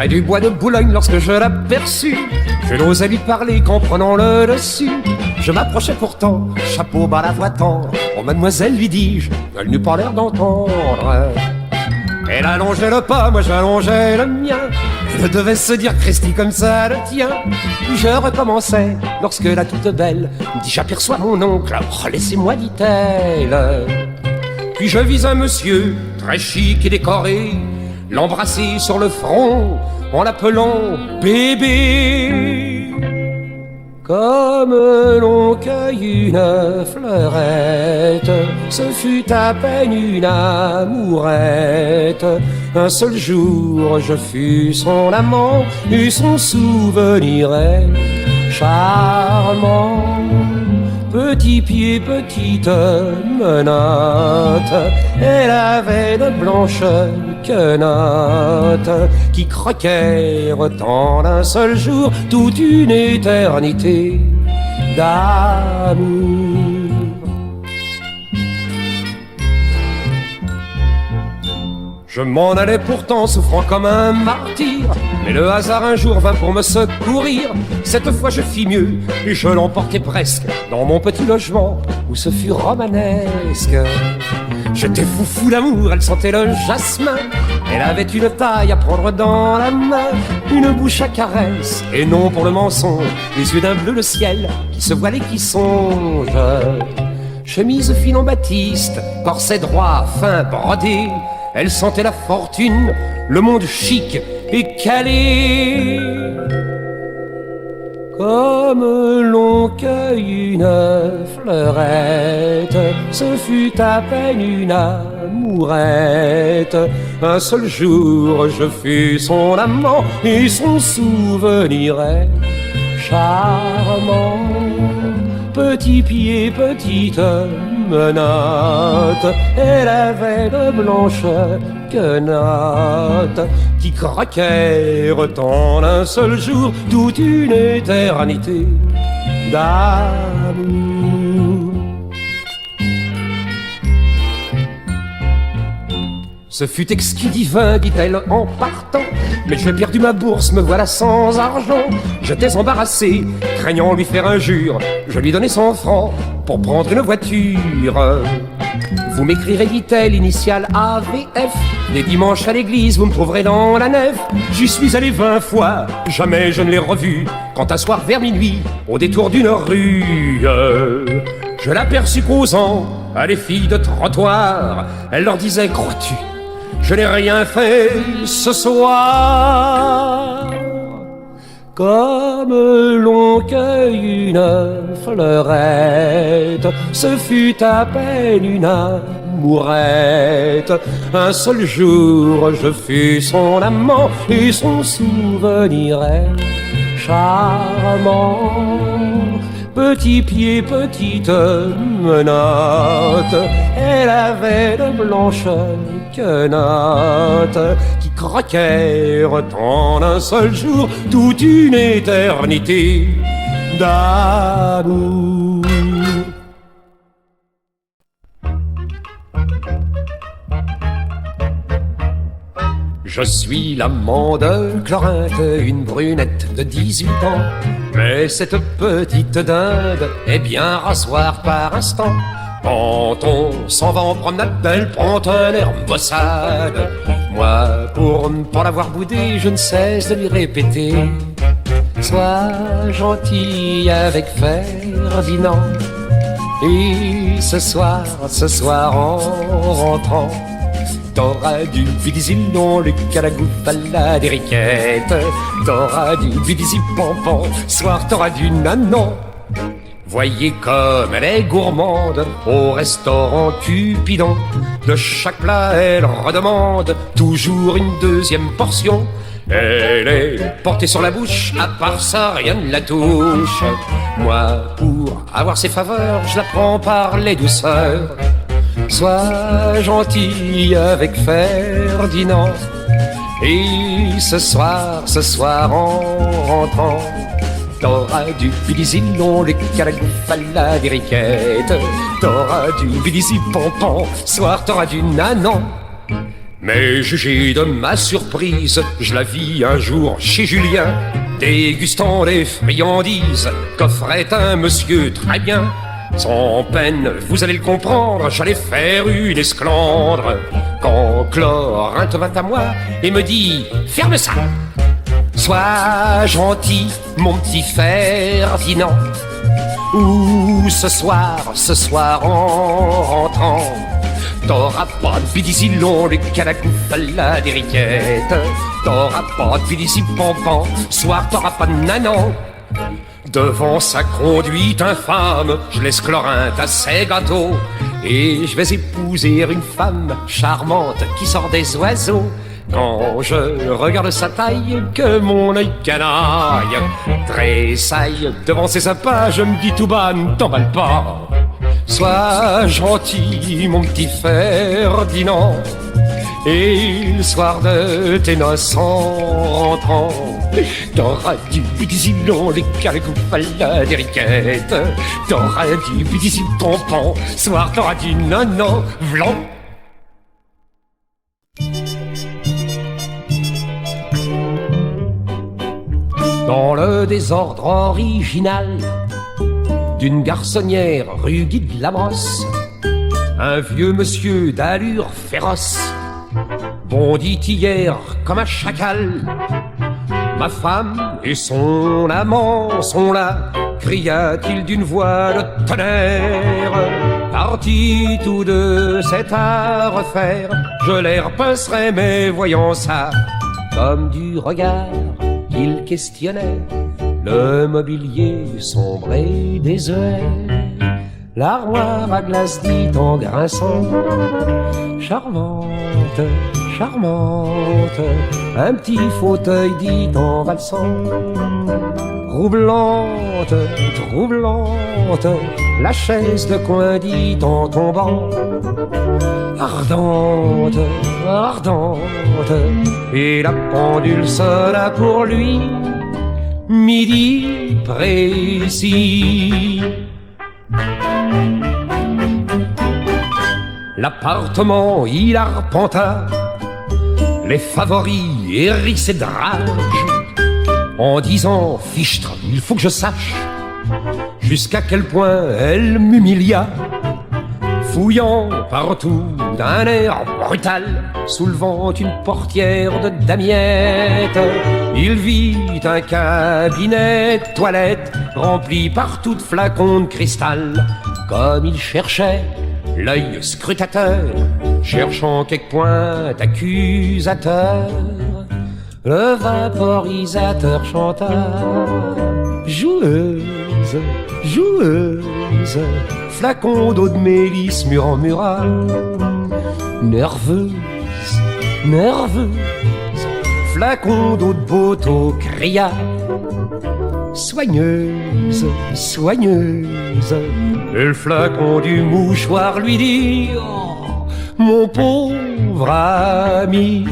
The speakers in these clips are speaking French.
près du bois de Boulogne lorsque je l'aperçus. Je n'osais lui parler qu'en prenant le dessus. Je m'approchais pourtant, chapeau bas la voix tendre. Oh mademoiselle, lui dis-je, elle n'eut pas l'air d'entendre. Elle allongeait le pas, moi j'allongeais le mien. Elle devait se dire Christy comme ça le tien. Je recommençais lorsque la toute belle me dit j'aperçois mon oncle, oh laissez-moi dit-elle. Puis je vis un monsieur très chic et décoré l'embrasser sur le front en l'appelant bébé. Comme l'on cueille une fleurette, ce fut à peine une amourette. Un seul jour je fus son amant, et son souvenir est charmant. Petit pied, petite menotte, elle avait de blanches quenottes qui croquèrent en un seul jour toute une éternité d'amour. Je m'en allais pourtant souffrant comme un martyr, mais le hasard un jour vint pour me secourir. Cette fois je fis mieux, et je l'emportai presque dans mon petit logement où ce fut romanesque. J'étais fou d'amour, elle sentait le jasmin. Elle avait une taille à prendre dans la main, une bouche à caresse, et non pour le mensonge, les yeux d'un bleu le ciel qui se voile et qui songe. Chemise fine en batiste, corset droit, fin brodé, elle sentait la fortune, le monde chic et calé. Comme l'on cueille une fleurette, ce fut à peine une amourette. Un seul jour je fus son amant, et son souvenir est charmant. Petit pied, petite menotte, elle avait de blanches quenottes qui croquèrent en un seul jour toute une éternité d'amour. Ce fut exquis divin, dit-elle en partant, mais j'ai perdu ma bourse, me voilà sans argent. J'étais embarrassé, craignant lui faire injure. Je lui donnai 100 francs pour prendre une voiture. Vous m'écrirez, dit-elle, initiale AVF. Les dimanches à l'église, vous me trouverez dans la nef. J'y suis allé 20 fois, jamais je ne l'ai revu. Quand un soir vers minuit, au détour d'une rue, je l'aperçus causant à des filles de trottoir. Elle leur disait, crois-tu, je n'ai rien fait ce soir. Comme l'on cueille une fleurette, ce fut à peine une amourette. Un seul jour je fus son amant, et son souvenir est charmant. Petit pied, petite menotte, elle avait de blanches quenottes qui croquèrent en un seul jour toute une éternité d'amour. Je suis l'amant de Chlorinthe, une brunette de 18 ans. Mais cette petite dinde est bien rasoir par instant. Quand on s'en va en promenade, elle prend un air maussade. Moi, pour ne pas l'avoir boudée, je ne cesse de lui répéter: sois gentil avec Ferdinand. Et ce soir en rentrant, t'auras du bidizilon, le calagouf à la dériquette. T'auras du bidizipampan, soir t'auras du nanan. Voyez comme elle est gourmande au restaurant Cupidon. De chaque plat elle redemande toujours une deuxième portion. Elle est portée sur la bouche, à part ça rien ne la touche. Moi, pour avoir ses faveurs, je la prends par les douceurs. Sois gentil avec Ferdinand. Et ce soir en rentrant, t'auras du bidizilon, le calagouf à la dériquette. T'auras du bidizipampan, soir t'auras du nanan. Mais jugez de ma surprise, je la vis un jour chez Julien, dégustant les friandises qu'offrait un monsieur très bien. Sans peine, vous allez le comprendre, j'allais faire une esclandre, quand Chlorinte vint à moi et me dit « Ferme ça ! Sois gentil, mon petit Ferdinand, ou ce soir en rentrant, t'auras pas de pédicillon, les calacouf à la dériquette. T'auras pas de pédicipampan, soir t'auras pas de nanan. » Devant sa conduite infâme, je laisse Chlorinte à ses gâteaux, et je vais épouser une femme charmante qui sort des oiseaux. Quand je regarde sa taille, que mon œil canaille tressaille devant ses appâts, je me dis tout bas, ne t'emballe pas. Sois gentil, mon petit Ferdinand, et le soir de tes noces en rentrant, t'auras du pédicillon, les calacouf à la dériquette. T'auras du pédicipampan, soir t'auras du nanan, vlan. Dans le désordre original d'une garçonnière rue Guy de la Brosse, un vieux monsieur d'allure féroce bondit hier comme un chacal. Ma femme et son amant sont là, cria-t-il d'une voix de tonnerre. Partis tous deux, c'est à refaire, je les repincerai, mais voyons ça, comme du regard qu'il questionnait le mobilier sombre et désuet. L'armoire à glace dit en grinçant: charmante, charmante. Un petit fauteuil dit en valsant: troublante, troublante. La chaise de coin dit en tombant: ardente, ardente. Et la pendule sonna pour lui midi précis. L'appartement il arpenta, les favoris hérissés de rage, en disant: fichtre, il faut que je sache jusqu'à quel point elle m'humilia. Fouillant partout d'un air brutal, soulevant une portière de damiette, il vit un cabinet de toilette rempli partout de flacons de cristal. Comme il cherchait, l'œil scrutateur, cherchant quelque point accusateur, le vaporisateur chanta: joueuse, joueuse. Flacon d'eau de mélisse mur en murat, nerveuse, nerveuse. Flacon d'eau de Boto cria: soigneuse, soigneuse. Et le flacon du mouchoir lui dit: oh, mon pauvre ami.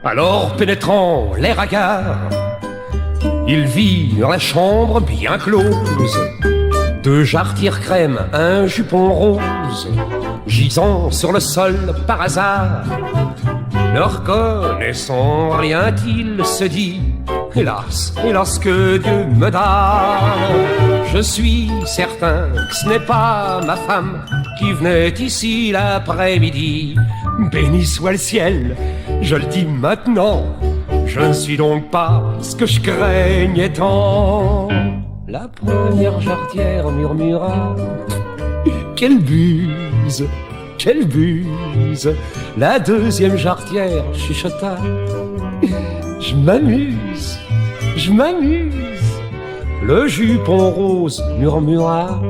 Alors pénétrant l'air hagard, il vit dans la chambre bien close deux jarretières crème, un jupon rose, gisant sur le sol par hasard. Ne reconnaissant rien, il se dit: hélas, hélas, que Dieu me donne. Je suis certain que ce n'est pas ma femme qui venait ici l'après-midi. Béni soit le ciel, je le dis maintenant, je ne suis donc pas ce que je craignais tant. La première jarretière murmura: quelle buse, quelle buse. La deuxième jarretière chuchota: je m'amuse, je m'amuse. Le jupon rose murmura: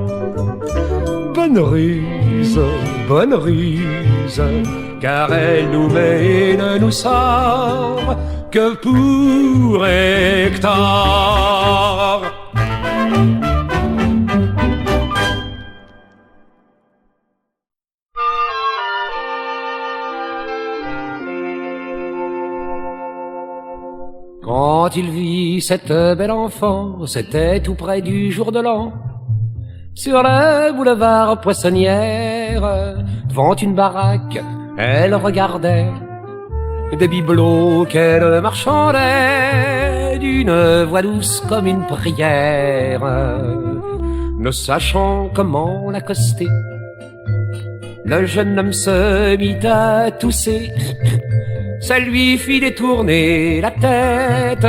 bonne ruse, bonne ruse. Car elle nous met et ne nous sort que pour Hector. Quand il vit cette belle enfant, c'était tout près du jour de l'an. Sur le boulevard Poissonnière, devant une baraque, elle regardait des bibelots qu'elle marchandait d'une voix douce comme une prière, ne sachant comment l'accoster. Le jeune homme se mit à tousser, ça lui fit détourner la tête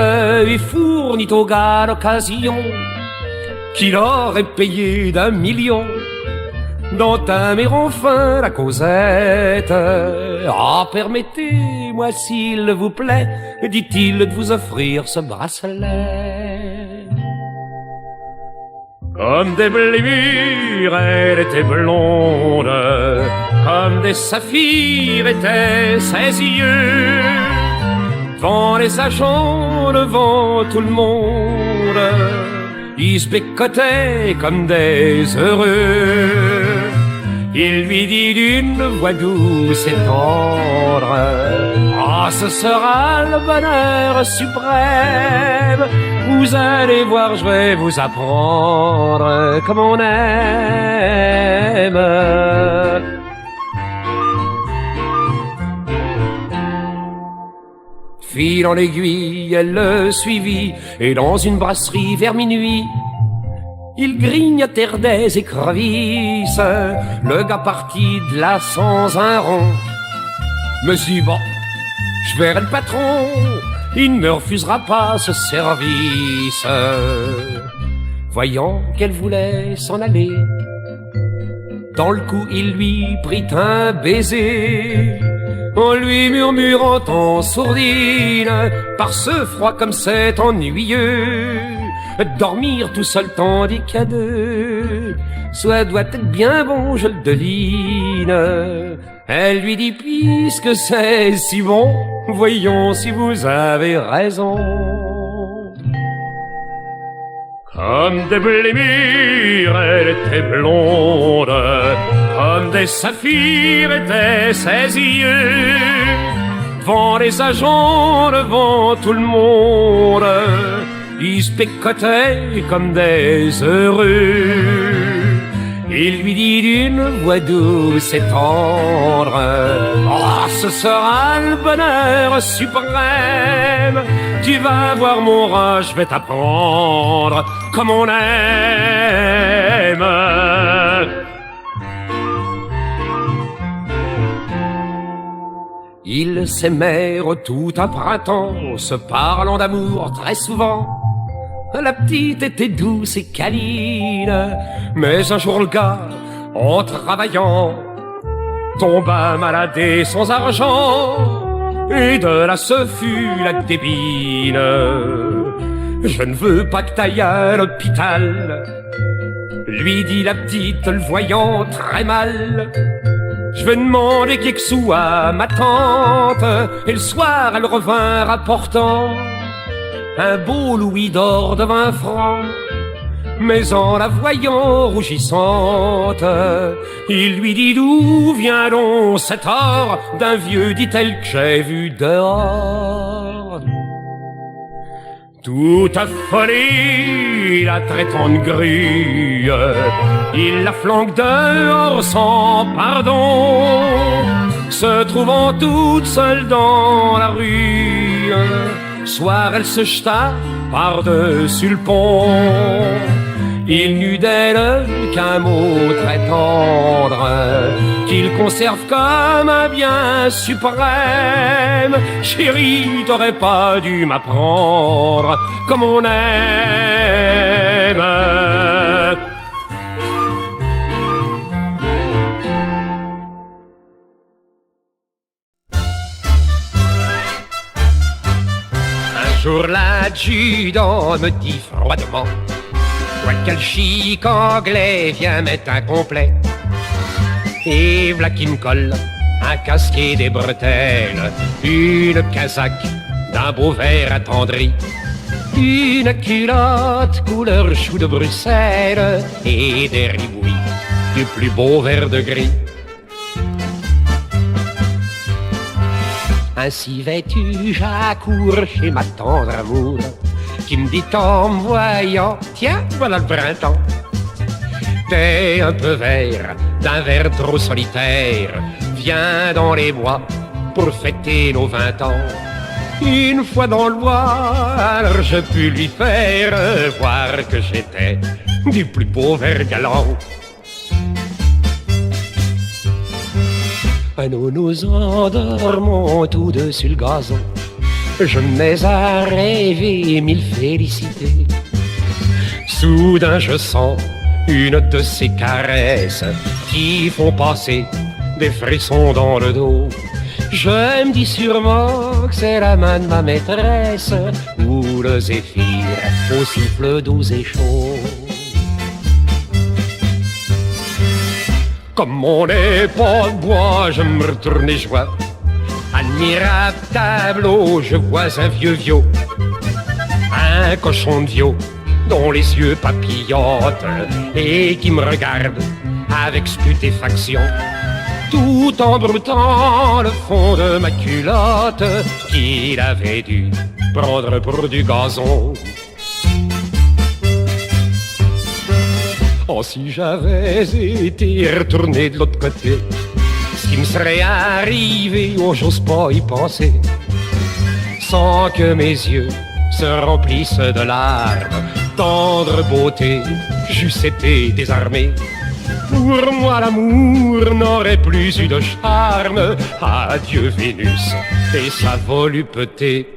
et fournit au gars l'occasion qu'il aurait payé d'1 million d'entamer enfin la causette. Ah, permettez-moi s'il vous plaît, dit-il, de vous offrir ce bracelet. Comme des blés elle était blonde, comme des saphirs étaient ses yeux. Devant les agents, devant tout le monde, ils se bécotaient comme des heureux. Il lui dit d'une voix douce et tendre: ah, ce sera le bonheur suprême. Vous allez voir, je vais vous apprendre comme on aime. Fil en aiguille, elle le suivit, et dans une brasserie vers minuit, il grignotait des écrevisses. Le gars partit de là sans un rond. Me suis dit, bon, je verrai le patron, il ne me refusera pas ce service. Voyant qu'elle voulait s'en aller, dans le cou il lui prit un baiser, en lui murmurant en sourdine: par ce froid comme c'est ennuyeux, dormir tout seul tandis qu'à deux, soit doit être bien bon, je le devine. Elle lui dit: puisque c'est si bon, voyons si vous avez raison. Comme des blés mûrs, elle était blonde, comme des saphirs étaient ses yeux. Devant les agents, devant tout le monde, ils se bécotaient comme des heureux. Il lui dit d'une voix douce et tendre: oh, ce sera le bonheur suprême. Tu vas voir mon rat, je vais t'apprendre comme on aime. Ils s'aimèrent tout un printemps, se parlant d'amour très souvent. La petite était douce et câline, mais un jour le gars, en travaillant, tomba malade et sans argent, et de là ce fut la débine. Je ne veux pas que t'ailles à l'hôpital, lui dit la petite, le voyant très mal. Je vais demander quelques sous à ma tante, et le soir elle revint rapportant un beau louis d'or de 20 francs. Mais en la voyant rougissante, il lui dit: d'où vient donc cet or d'un vieux, dit-elle, que j'ai vu dehors. Tout affolé, la traitant de grue, il la flanque dehors sans pardon, se trouvant toute seule dans la rue. Soir, elle se jeta par-dessus le pont. Il n'eut d'elle qu'un mot très tendre, qu'il conserve comme un bien suprême. Chérie, t'aurais pas dû m'apprendre comme on aime. Un jour l'adjudant me dit froidement: toi quel chic anglais, viens mettre un complet. Et v'là qui me colle un casque et des bretelles, une casaque d'un beau vert attendri, une culotte couleur chou de Bruxelles et des ribouilles du plus beau vert de gris. Ainsi vêtu, j'accours chez ma tendre amour, qui me dit en me voyant: tiens, voilà le printemps. T'es un peu vert, d'un vert trop solitaire. Viens dans les bois pour fêter nos 20 ans. Une fois dans le bois, alors je pus lui faire voir que j'étais du plus beau vert galant. Nous nous endormons tout dessus le gazon. Je me mets à rêver 1000 félicités. Soudain je sens une de ces caresses qui font passer des frissons dans le dos. Je me dis sûrement que c'est la main de ma maîtresse ou le zéphyr au souffle doux et chaud. Comme on n'est pas de bois, je me retourne et je vois admirable tableau, je vois un vieux vieux, un cochon de vieux dont les yeux papillotent et qui me regarde avec stupéfaction, tout en broutant le fond de ma culotte qu'il avait dû prendre pour du gazon. Oh, si j'avais été retourné de l'autre côté, ce qui me serait arrivé, oh, j'ose pas y penser. Sans que mes yeux se remplissent de larmes, tendre beauté, j'eusse été désarmé. Pour moi l'amour n'aurait plus eu de charme. Adieu Vénus et sa volupté.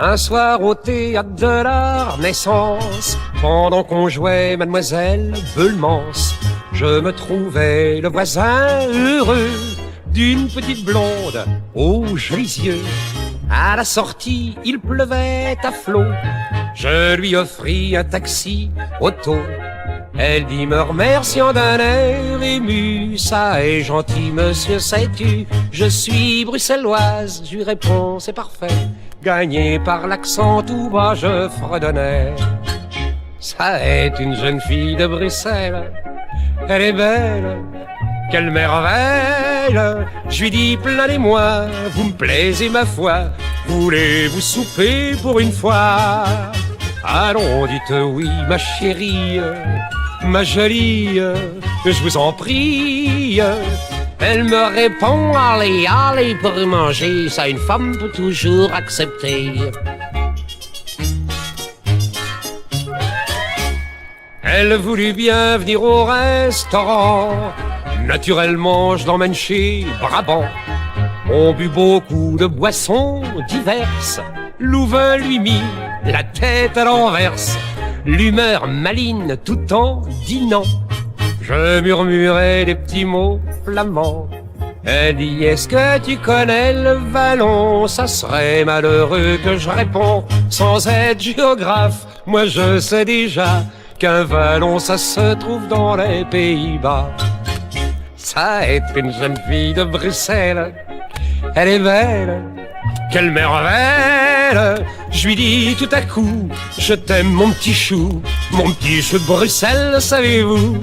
Un soir au théâtre de la Renaissance, pendant qu'on jouait Mademoiselle Bellemance, je me trouvais le voisin heureux d'une petite blonde aux jolis yeux. À la sortie, il pleuvait à flots. Je lui offris un taxi auto. Elle dit me remerciant d'un air ému. Ça est gentil, monsieur, sais-tu, je suis bruxelloise. Je lui réponds, c'est parfait. Gagné par l'accent tout bas, je fredonnais. Ça est une jeune fille de Bruxelles. Elle est belle, quelle merveille. Je lui dis, planez-moi, vous me plaisez ma foi. Voulez-vous souper pour une fois? Allons, dites oui, ma chérie, ma jolie, je vous en prie. Elle me répond, allez, allez pour manger, ça une femme peut toujours accepter. Elle voulut bien venir au restaurant. Naturellement, je l'emmène chez Brabant. On but beaucoup de boissons diverses. Louvain lui mit la tête à l'envers, l'humeur maligne tout en dînant. Je murmurais des petits mots flamands. Elle dit, est-ce que tu connais le vallon? Ça serait malheureux que je réponds. Sans être géographe, moi je sais déjà qu'un vallon ça se trouve dans les Pays-Bas. Ça est une jeune fille de Bruxelles. Elle est belle, quelle merveille. Je lui dis tout à coup, je t'aime mon petit chou, mon petit chou de Bruxelles, savez-vous.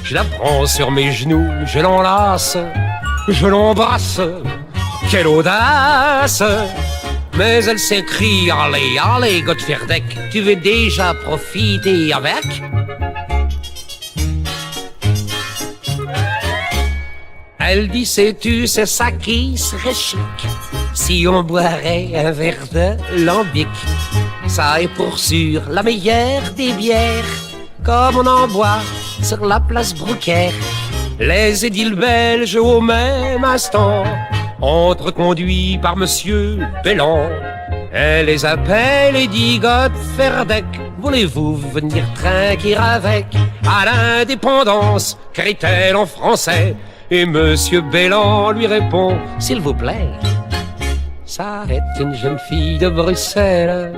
Je la prends sur mes genoux, je l'enlace, je l'embrasse, quelle audace. Mais elle s'écrie, allez, allez, Godferdec, tu veux déjà profiter avec? Elle dit, sais-tu, c'est ça qui serait chic, si on boirait un verre de lambic. Ça est pour sûr la meilleure des bières, comme on en boit sur la place Brouquer. Les édiles belges au même instant, entreconduits par Monsieur Bellan. Elle les appelle et dit, Godferdec, voulez-vous venir trinquer avec? À l'indépendance, crie-t-elle en français. Et Monsieur Bellan lui répond, s'il vous plaît. Ça est une jeune fille de Bruxelles.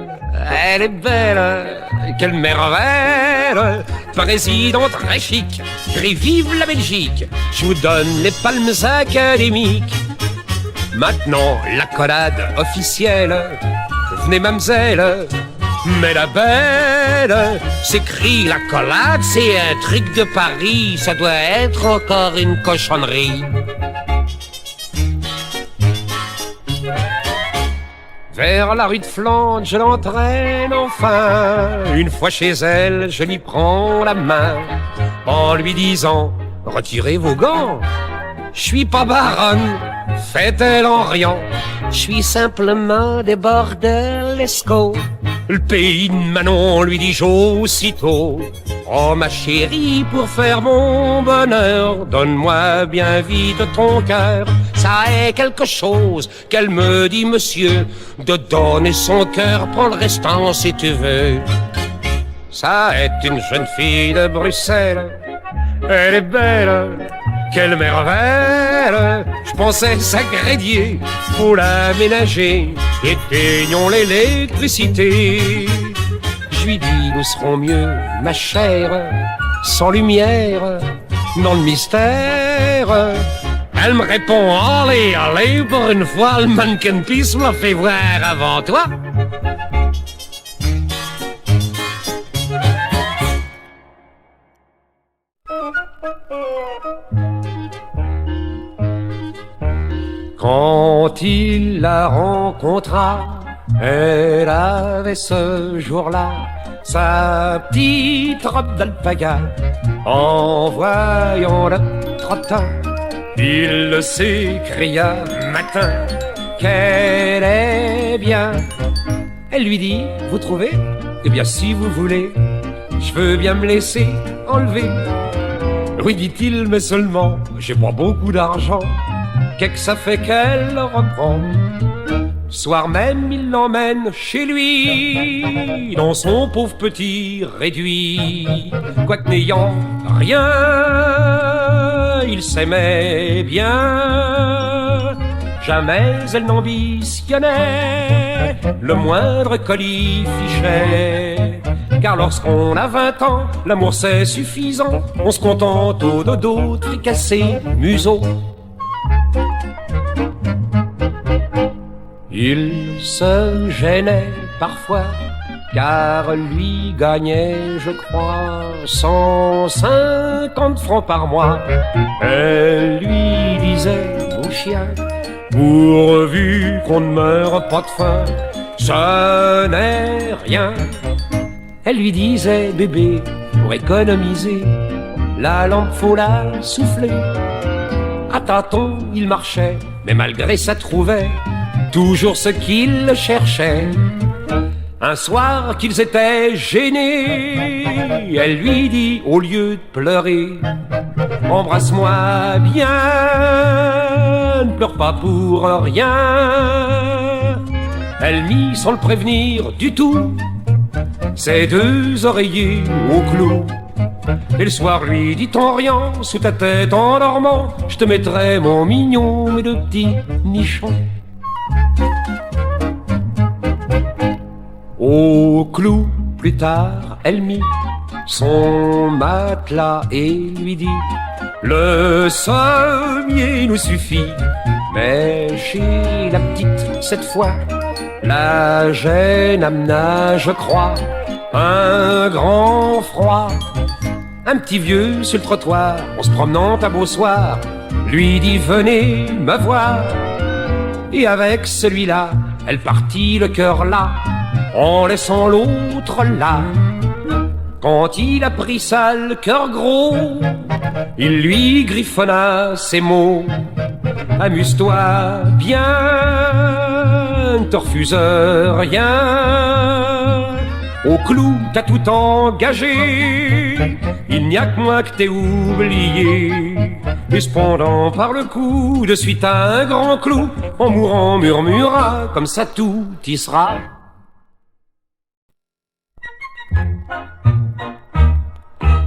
Elle est belle, quelle merveille. Président très chic, crie vive la Belgique. Je vous donne les palmes académiques. Maintenant, l'accolade officielle. Venez, mademoiselle, mais la belle, s'écrie l'accolade, c'est un truc de Paris. Ça doit être encore une cochonnerie. Vers la rue de Flandre, je l'entraîne enfin. Une fois chez elle, je lui prends la main en lui disant: retirez vos gants. Je suis pas baronne, fait-elle en riant. Je suis simplement des bordelesco. Le pays de Manon, lui dis-je aussitôt: oh ma chérie, pour faire mon bonheur, donne-moi bien vite ton cœur. Ça est quelque chose qu'elle me dit, monsieur, de donner son cœur pour le restant si tu veux. Ça est une jeune fille de Bruxelles, elle est belle, quelle merveille. Je pensais s'agrédier, faut l'aménager, éteignons l'électricité. Je lui dis: nous serons mieux, ma chère, sans lumière, dans le mystère. Elle me répond: allez, allez, pour une fois, le mannequin pisse m'a fait voir avant toi. Quand il la rencontra, elle avait ce jour-là sa petite robe d'alpaga. En voyant le trottin, il s'écria matin qu'elle est bien. Elle lui dit: vous trouvez? Eh bien si vous voulez, je veux bien me laisser enlever. Oui, dit-il, mais seulement j'ai pas beaucoup d'argent. Qu'est-ce que ça fait qu'elle le reprend? Soir même, il l'emmène chez lui, dans son pauvre petit réduit. Quoique n'ayant rien, il s'aimait bien. Jamais elle n'ambitionnait le moindre colis fichet. Car lorsqu'on a 20 ans, l'amour c'est suffisant. On se contente au dodo, tricassé, museau. Il se gênait parfois, car lui gagnait, je crois, 150 francs par mois. Elle lui disait: mon chien, pourvu qu'on ne meure pas de faim, ce n'est rien. Elle lui disait: bébé, pour économiser, la lampe faut la souffler. À tâtons, il marchait, mais malgré ça trouvait toujours ce qu'il cherchait. Un soir qu'ils étaient gênés, elle lui dit au lieu de pleurer: embrasse-moi bien, ne pleure pas pour rien. Elle mit sans le prévenir du tout ses deux oreillers au clou. Et le soir lui dit en riant, sous ta tête en dormant: je te mettrai mon mignon, mes deux petits nichons. Au clou, plus tard, elle mit son matelas et lui dit: le sommier nous suffit. Mais chez la petite, cette fois, la gêne amena, je crois, un grand froid. Un petit vieux sur le trottoir, en se promenant à beau soir, lui dit: venez me voir. Et avec celui-là, elle partit le cœur là, en laissant l'autre là. Quand il a pris ça, le cœur gros, il lui griffonna ces mots: amuse-toi bien, ne te refuse rien. Au clou, t'as tout engagé, il n'y a que moi que t'ai oublié. Et cependant, par le coup, de suite à un grand clou, en mourant murmura: comme ça tout y sera.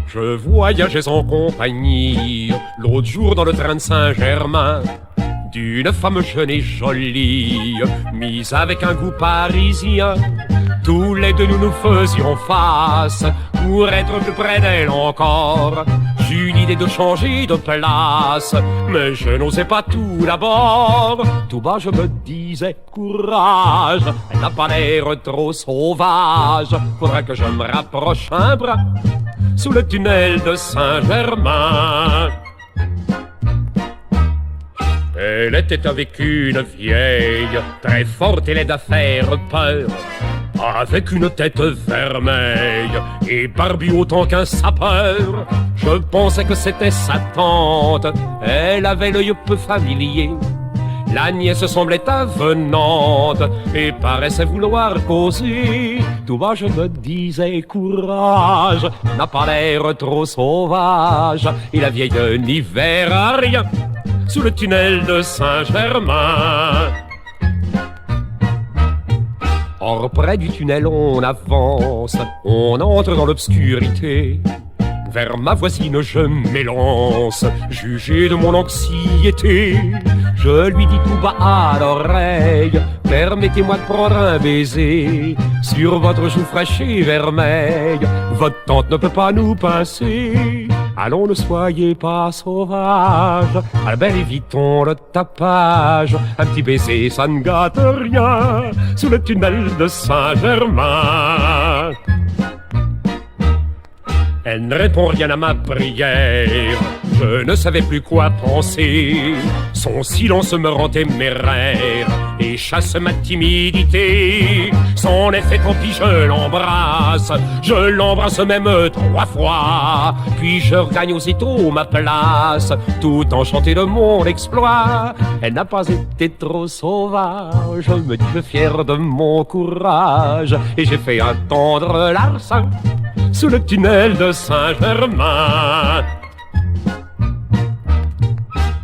Je voyageais en compagnie l'autre jour dans le train de Saint-Germain d'une femme jeune et jolie, mise avec un goût parisien. Tous les deux nous nous faisions face pour être plus près d'elle encore. J'eus l'idée de changer de place, mais je n'osais pas tout d'abord. Tout bas je me disais: courage, elle n'a pas l'air trop sauvage. Faudra que je me rapproche un bras sous le tunnel de Saint-Germain. Elle était avec une vieille, très forte et laide à faire peur, avec une tête vermeille et barbue autant qu'un sapeur. Je pensais que c'était sa tante, elle avait l'œil peu familier. La nièce semblait avenante et paraissait vouloir causer. Tout bas je me disais courage, n'a pas l'air trop sauvage. Et la vieille n'y verra rien sous le tunnel de Saint-Germain. Or près du tunnel on avance, on entre dans l'obscurité. Vers ma voisine je m'élance, jugé de mon anxiété. Je lui dis tout bas à l'oreille, permettez-moi de prendre un baiser sur votre joue fraîche et vermeille. Votre tante ne peut pas nous pincer. Allons, ne soyez pas sauvages, Albert, évitons le tapage. Un petit baiser, ça ne gâte rien sous le tunnel de Saint-Germain. Elle ne répond rien à ma prière, je ne savais plus quoi penser. Son silence me rend téméraire et chasse ma timidité. C'en est fait, tant pis, je l'embrasse même 3 fois. Puis je regagne aussitôt ma place, tout enchanté de mon exploit. Elle n'a pas été trop sauvage, je me dis fier de mon courage. Et j'ai fait un tendre larcin sous le tunnel de Saint-Germain.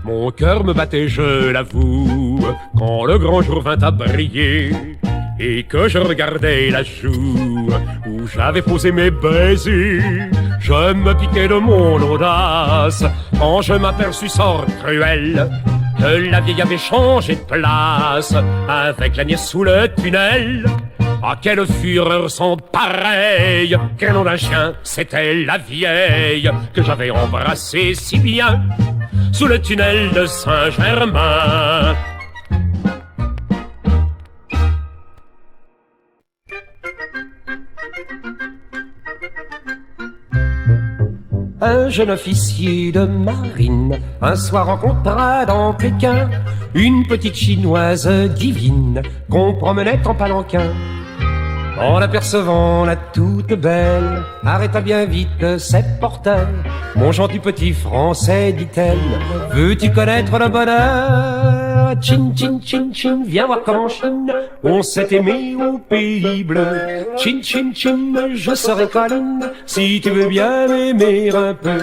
Mon cœur me battait, je l'avoue, quand le grand jour vint à briller et que je regardais la joue où j'avais posé mes baisers. Je me piquais de mon audace quand je m'aperçus, sort cruel, que la vieille avait changé de place avec la nièce sous le tunnel. Ah, quelle fureur sans pareille! Quel nom d'un chien, c'était la vieille que j'avais embrassée si bien sous le tunnel de Saint-Germain. Un jeune officier de marine, un soir rencontra dans Pékin une petite chinoise divine qu'on promenait en palanquin. En l'apercevant, la toute belle arrêta bien vite ses porteurs. Mon gentil petit français, dit-elle, veux-tu connaître le bonheur? Chin, chin, chin, chin, viens voir qu'en Chine on s'est aimé au pays bleu. Chin, chin, chin, je serai câline si tu veux bien m'aimer un peu.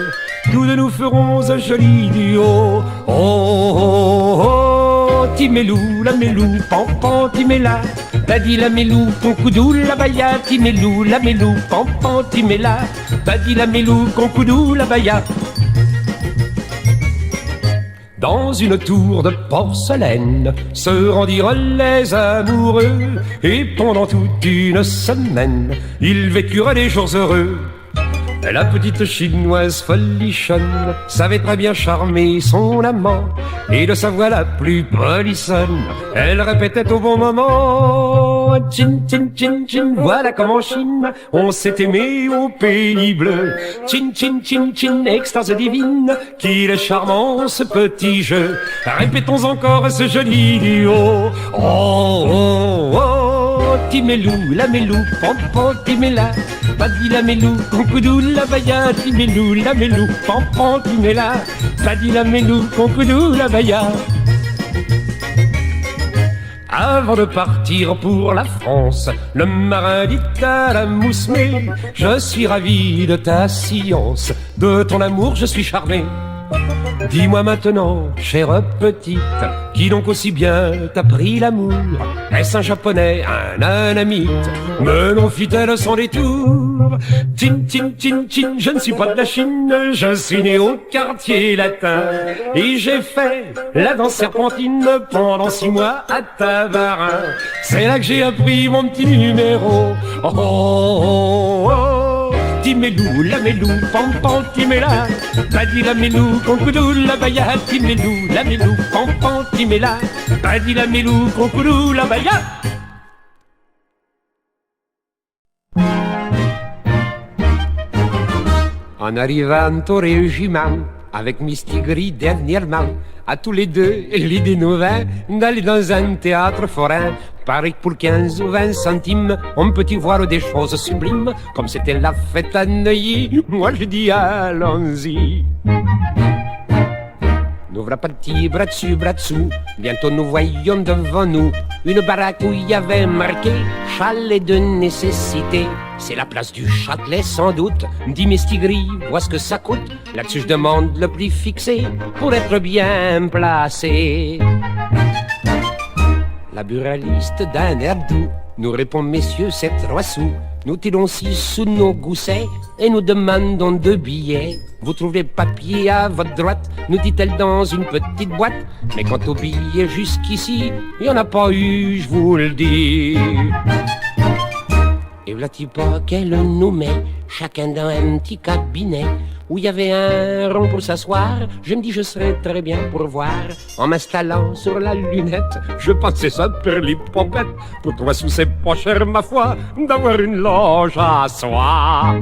Tous deux nous ferons un joli duo. Oh, oh, oh, Timélou, la mélou, pampan, Timéla. Badi la mélou, concoudou, la baya, Timélou, la mélou, pampan, Timéla. Badi la mélou, concoudou, la baya. Dans une tour de porcelaine se rendirent les amoureux, et pendant toute une semaine ils vécurent des jours heureux. La petite chinoise folichonne savait très bien charmer son amant, et de sa voix la plus polissonne, elle répétait au bon moment: Chin, chin, chin, chin, voilà comme en Chine on s'est aimé au pays bleu. Chin, chin, chin, chin, extase divine, qu'il est charmant ce petit jeu. Répétons encore ce joli duo. Oh, oh, oh, Timélou, la mélou, pampan, Timéla. Badi la mélou, concoudou, la baya, Timélou, la mélou, pampan, Timéla. Badi la mélou, concoudou, la baya. Avant de partir pour la France, le marin dit à la mousse: mais je suis ravi de ta science, de ton amour je suis charmé. Dis-moi maintenant, chère petite, qui donc aussi bien t'a pris l'amour? Est-ce un japonais, un anamite? Mais non, fit-elle sans détour. Chin, chin, chin, chin, je ne suis pas de la Chine, je suis né au quartier latin, et j'ai fait la danse serpentine pendant 6 mois à Tavarin. C'est là que j'ai appris mon petit numéro. Oh, oh, oh, oh. Timélou, la mélou, pampan, Timéla. Badi la mélou, concoudou, la baya, Timélou, la mélou, pampan, Timéla. Badi la mélou, concoudou, la baya. En arrivant au régiment, avec Mistigri dernièrement. À tous les deux, l'idée nous vint d'aller dans un théâtre forain. Pareil pour 15 ou 20 centimes, on peut y voir des choses sublimes. Comme c'était la fête à Neuilly, moi je dis allons-y. Nous voilà partis bras dessus, bras dessous. Bientôt nous voyions devant nous une baraque où il y avait marqué chalet de nécessité. C'est la place du Châtelet sans doute. Dit Mistigri, vois ce que ça coûte. Là-dessus je demande le prix fixé pour être bien placé. La buraliste d'un air doux nous répond: messieurs, c'est 3 sous. Nous tirons 6 sous nos goussets et nous demandons 2 billets. Vous trouvez papier à votre droite, nous dit-elle dans une petite boîte. Mais quant aux billets jusqu'ici, il n'y en a pas eu, je vous le dis. Et voilà-t-il pas qu'elle nous met chacun dans un petit cabinet où il y avait un rond pour s'asseoir. Je me dis je serais très bien pour voir. En m'installant sur la lunette, je pensais ça pour les pompettes. Pour 3 sous c'est pas cher ma foi d'avoir une loge à soi.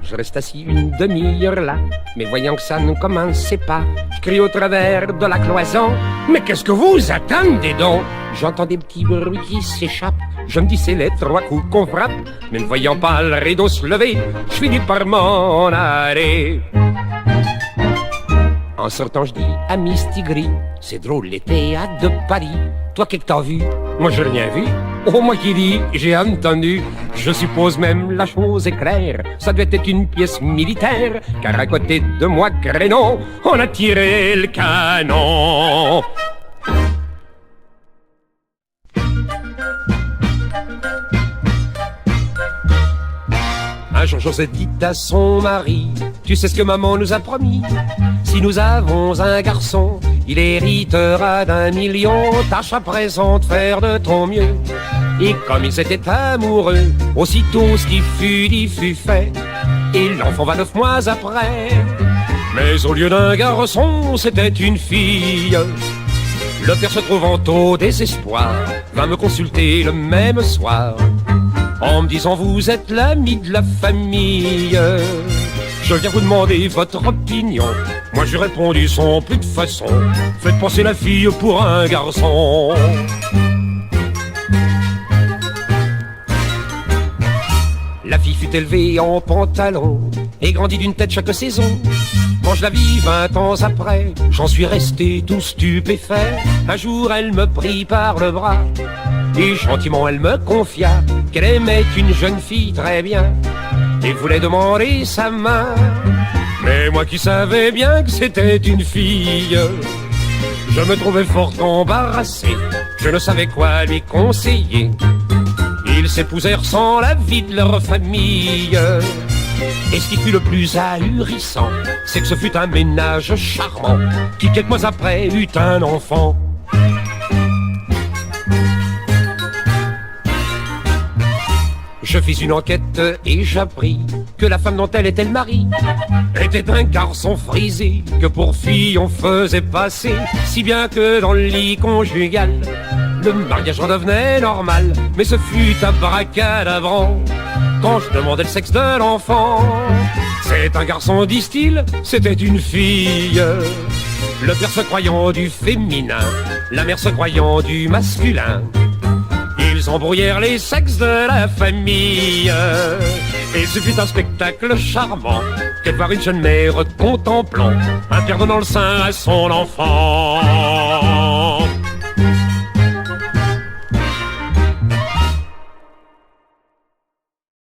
Je reste assis une demi-heure là, mais voyant que ça ne commençait pas, je crie au travers de la cloison: mais qu'est-ce que vous attendez donc? J'entends des petits bruits qui s'échappent. Je me dis c'est les 3 coups qu'on frappe. Mais ne voyant pas le rideau se lever, je finis par m'en aller. En sortant je dis à Mistigri: c'est drôle les théâtres de Paris. Toi qu'est-ce que t'as vu? Moi j'ai rien vu. Oh moi qui dis, j'ai entendu. Je suppose même la chose est claire, ça devait être une pièce militaire, car à côté de moi, crénon, on a tiré le canon. Un jour José dit à son mari: tu sais ce que maman nous a promis? Si nous avons un garçon, il héritera d'1 million. Tâche à présent de faire de ton mieux. Et comme ils étaient amoureux, aussitôt ce qui fut dit fut fait. Et l'enfant va 9 mois après. Mais au lieu d'un garçon, c'était une fille. Le père se trouvant au désespoir, vint me consulter le même soir, en me disant: vous êtes l'ami de la famille. Je viens vous demander votre opinion. Moi j'ai répondu sans plus de façon: faites passer la fille pour un garçon. La fille fut élevée en pantalon et grandit d'une tête chaque saison. Quand je la vis 20 ans après, j'en suis resté tout stupéfait. Un jour elle me prit par le bras et gentiment elle me confia qu'elle aimait une jeune fille très bien et voulait demander sa main. Mais moi qui savais bien que c'était une fille, je me trouvais fort embarrassé. Je ne savais quoi lui conseiller. Ils s'épousèrent sans l'avis de leur famille. Et ce qui fut le plus ahurissant, c'est que ce fut un ménage charmant qui quelques mois après eut un enfant. Je fis une enquête et j'appris que la femme dont elle était le mari était un garçon frisé que pour fille on faisait passer, si bien que dans le lit conjugal le mariage en devenait normal. Mais ce fut abracadabrant quand je demandais le sexe de l'enfant. C'est un garçon, disent-ils, c'était une fille. Le père se croyant du féminin, la mère se croyant du masculin, ils embrouillèrent les sexes de la famille. Et ce fut un spectacle charmant que de voir une jeune mère contemplant un père donnant le sein à son enfant.